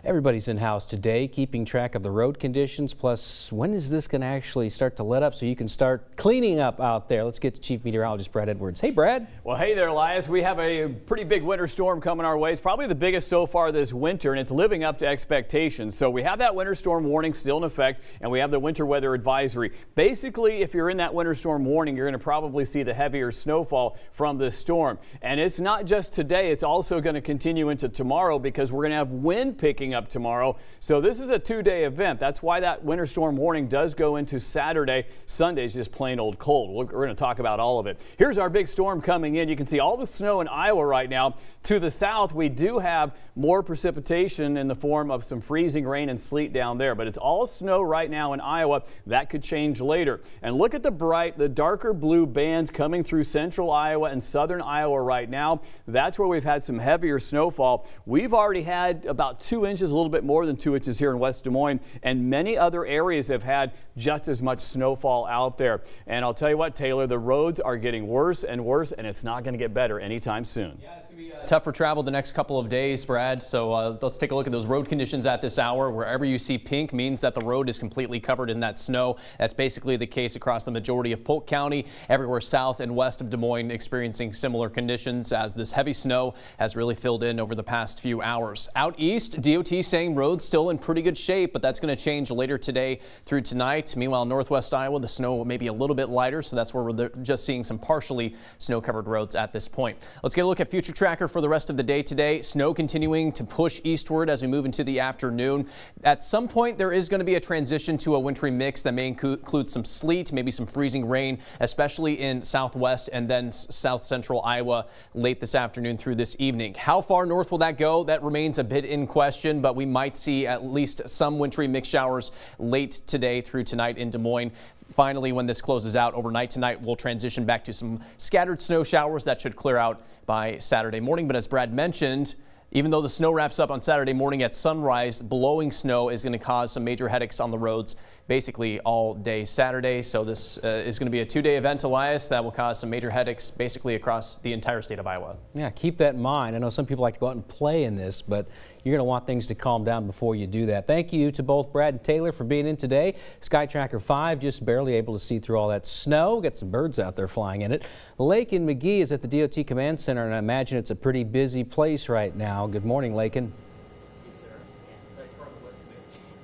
Everybody's in-house today, keeping track of the road conditions. Plus, when is this going to actually start to let up so you can start cleaning up out there? Let's get to Chief Meteorologist Brad Edwards. Hey, Brad. Well, hey there, Elias. We have a pretty big winter storm coming our way. It's probably the biggest so far this winter, and it's living up to expectations. So we have that winter storm warning still in effect, and we have the winter weather advisory. Basically, if you're in that winter storm warning, you're going to probably see the heavier snowfall from this storm. And it's not just today. It's also going to continue into tomorrow because we're going to have wind picking up tomorrow. So this is a two-day event. That's why that winter storm warning does go into Saturday. Sunday's just plain old cold. We're going to talk about all of it. Here's our big storm coming in. You can see all the snow in Iowa right now. To the south, we do have more precipitation in the form of some freezing rain and sleet down there, but it's all snow right now in Iowa. That could change later. And look at the darker blue bands coming through central Iowa and southern Iowa right now. That's where we've had some heavier snowfall. We've already had about 2 inches, a little bit more than 2 inches here in West Des Moines, and many other areas have had just as much snowfall out there. And I'll tell you what, Taylor, the roads are getting worse and worse, and it's not going to get better anytime soon. Yeah, it's going to be tough for travel the next couple of days, Brad. So let's take a look at those road conditions at this hour. Wherever you see pink means that the road is completely covered in that snow. That's basically the case across the majority of Polk County. Everywhere south and west of Des Moines experiencing similar conditions as this heavy snow has really filled in over the past few hours. Out east, DOT saying roads still in pretty good shape, but that's going to change later today through tonight. Meanwhile, northwest Iowa, the snow may be a little bit lighter, so that's where we're just seeing some partially snow-covered roads at this point. Let's get a look at Future Tracker for the rest of the day today. Snow continuing to push eastward as we move into the afternoon. At some point, there is going to be a transition to a wintry mix that may include some sleet, maybe some freezing rain, especially in southwest and then south central Iowa late this afternoon through this evening. How far north will that go? That remains a bit in question, but we might see at least some wintry mix showers late today through tonight in Des Moines. Finally, when this closes out overnight tonight, we'll transition back to some scattered snow showers that should clear out by Saturday morning. But as Brad mentioned, even though the snow wraps up on Saturday morning at sunrise, blowing snow is going to cause some major headaches on the roads basically all day Saturday. So this is going to be a two-day event, Elias, that will cause some major headaches basically across the entire state of Iowa. Yeah, keep that in mind. I know some people like to go out and play in this, but you're going to want things to calm down before you do that. Thank you to both Brad and Taylor for being in today. Sky Tracker 5 just barely able to see through all that snow. Got some birds out there flying in it. Lakin McGee is at the DOT Command Center, and I imagine it's a pretty busy place right now. Good morning, Lakin.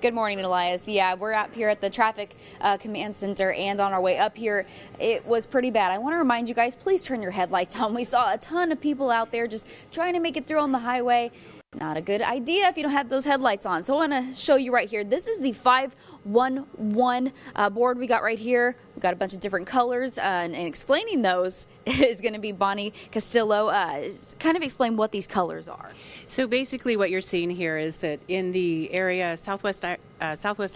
Good morning, Elias. Yeah, we're up here at the Traffic Command Center, and on our way up here, it was pretty bad. I want to remind you guys, please turn your headlights on. We saw a ton of people out there just trying to make it through on the highway. Not a good idea if you don't have those headlights on. So I want to show you right here. This is the 511 board we got right here. We've got a bunch of different colors, and explaining those is going to be Bonnie Castillo. Kind of explain what these colors are. So basically what you're seeing here is that in the area, southwest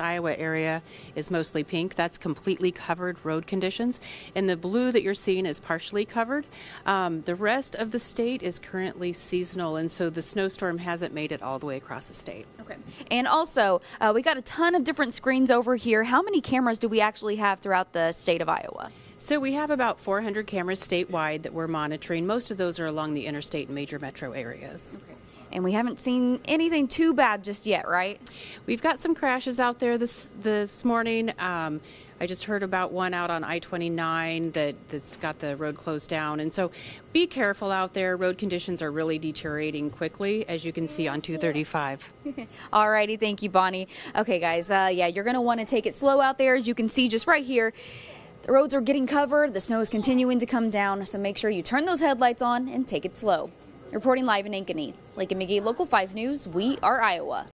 Iowa area is mostly pink. That's completely covered road conditions. And the blue that you're seeing is partially covered. The rest of the state is currently seasonal, and so the snowstorm hasn't made it all the way across the state. Okay. And also, we got a ton of different screens over here. How many cameras do we actually have throughout the state of Iowa? So we have about 400 cameras statewide that we're monitoring. Most of those are along the interstate and major metro areas. Okay. And we haven't seen anything too bad just yet, right? We've got some crashes out there this morning. I just heard about one out on I-29 that's got the road closed down. And so be careful out there. Road conditions are really deteriorating quickly, as you can see on 235. All righty. Thank you, Bonnie. Okay, guys. Yeah, you're going to want to take it slow out there. As you can see just right here, the roads are getting covered. The snow is continuing to come down. So make sure you turn those headlights on and take it slow. Reporting live in Ankeny, Lakin McGee, Local 5 News, we are Iowa.